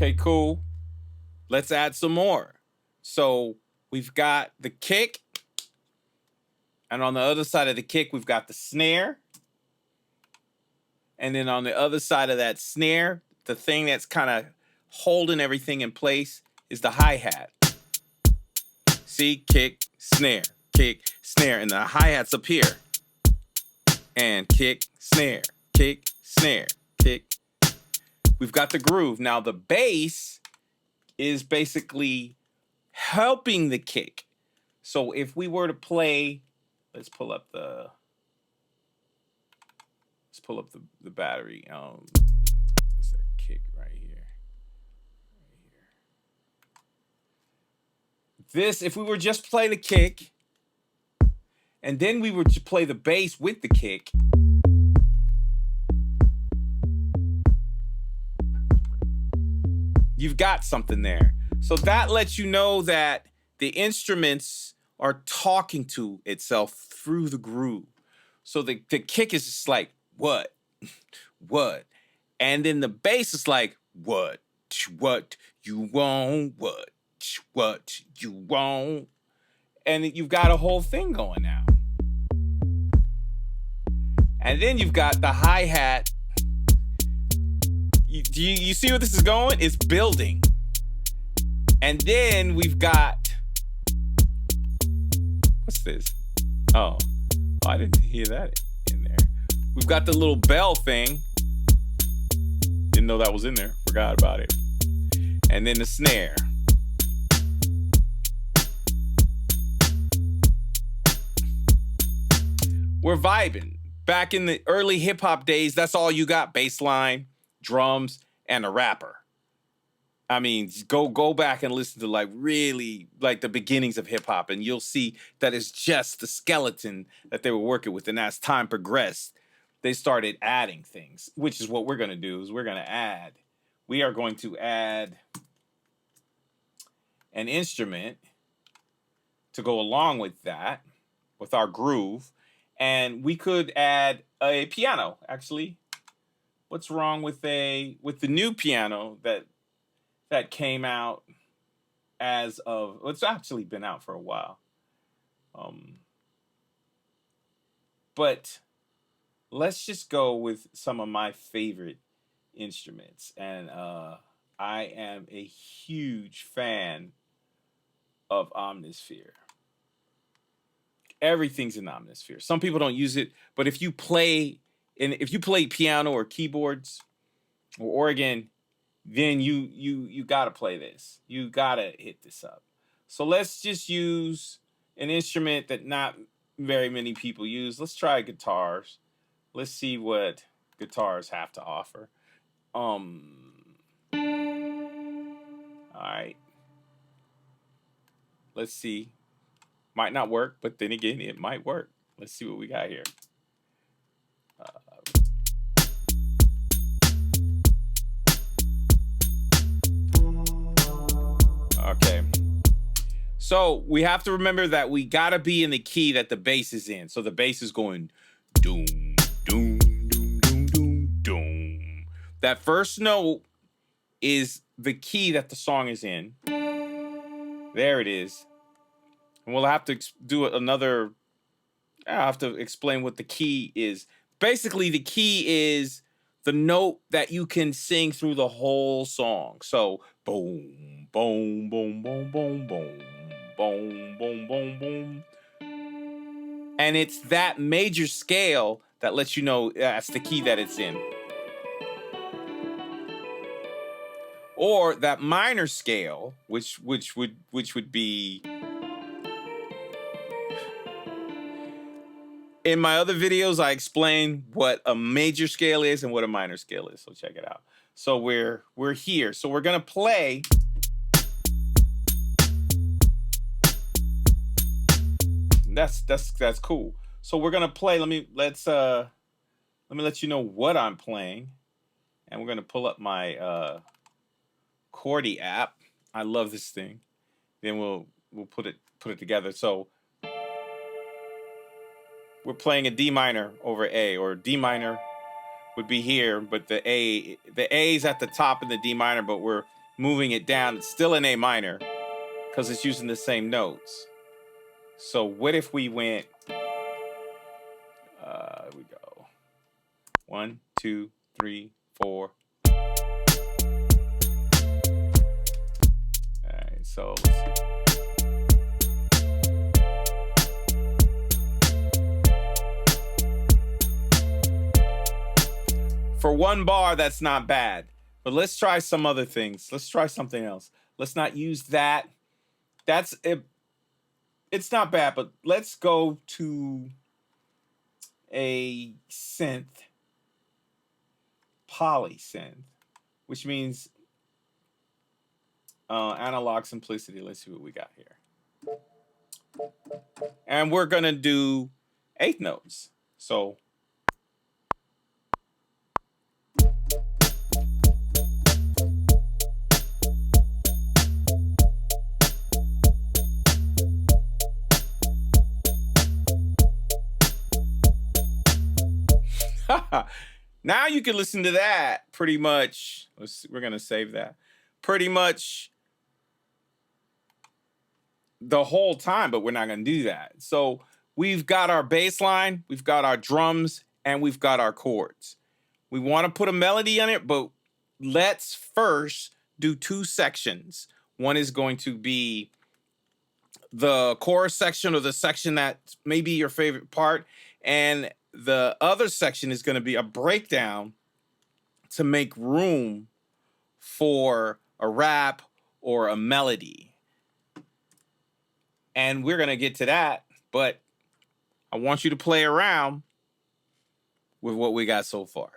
Okay, cool. Let's add some more. So we've got the kick. And on the other side of the kick, we've got the snare. And then on the other side of that snare, the thing that's kind of holding everything in place is the hi-hat. See, kick, snare, and the hi-hat's up here. And kick, snare, kick. We've got the groove. Now the bass is basically helping the kick. So if we were to play, let's pull up the battery. Is there a kick right here? This, if we were just play the kick, and then we were to play the bass with the kick, you've got something there. So that lets you know that the instruments are talking to itself through the groove. So the kick is just like, what? What? And then the bass is like, what you want, what you want. And you've got a whole thing going now. And then you've got the hi-hat. You see where this is going? It's building. And then we've got, what's this? Oh, I didn't hear that in there. We've got the little bell thing. Didn't know that was in there. Forgot about it. And then the snare. We're vibing. Back in the early hip hop days, that's all you got. Bass line, drums, and a rapper. I mean, go back and listen to like really like the beginnings of hip hop, and you'll see that it's just the skeleton that they were working with. And as time progressed, they started adding things, which is what we're going to do. Is we are going to add an instrument to go along with that, with our groove, and we could add a piano. Actually, what's wrong with the new piano that came out as of, it's actually been out for a while. But let's just go with some of my favorite instruments. And I am a huge fan of Ohmnisphere. Everything's in Ohmnisphere. Some people don't use it, but if you play piano or keyboards or organ, then you gotta play this. You gotta hit this up. So let's just use an instrument that not very many people use. Let's try guitars. Let's see what guitars have to offer. All right. Let's see. Might not work, but then again, it might work. Let's see what we got here. Okay. So we have to remember that we gotta be in the key that the bass is in. So the bass is going doom, doom, doom, doom, doom, doom. That first note is the key that the song is in. There it is. And we'll have to do another. I have to explain what the key is. Basically, the key is the note that you can sing through the whole song. So boom, boom, boom, boom, boom, boom, boom, boom, boom, boom. And it's that major scale that lets you know that's the key that it's in. Or that minor scale, which would be. In my other videos, I explain what a major scale is and what a minor scale is. So check it out. So we're here. So we're gonna play. That's cool. So we're gonna play. Let me let you know what I'm playing, and we're gonna pull up my Cori app. I love this thing. Then we'll put it together. So we're playing a D minor over A, or D minor would be here, but the A is at the top in the D minor, but we're moving it down. It's still in A minor because it's using the same notes. So what if we went, here we go. 1, 2, 3, 4. All right, so let's see. For one bar, that's not bad. But let's try some other things. Let's try something else. Let's not use that. That's it. It's not bad, but let's go to a synth, polysynth, which means analog simplicity. Let's see what we got here. And we're gonna do eighth notes. So now you can listen to that pretty much. We're gonna save that pretty much the whole time, but we're not gonna do that. So we've got our bass line, we've got our drums, and we've got our chords. We want to put a melody on it, but let's first do two sections. One is going to be the chorus section, or the section that may be your favorite part, and the other section is going to be a breakdown to make room for a rap or a melody. And we're going to get to that, but I want you to play around with what we got so far.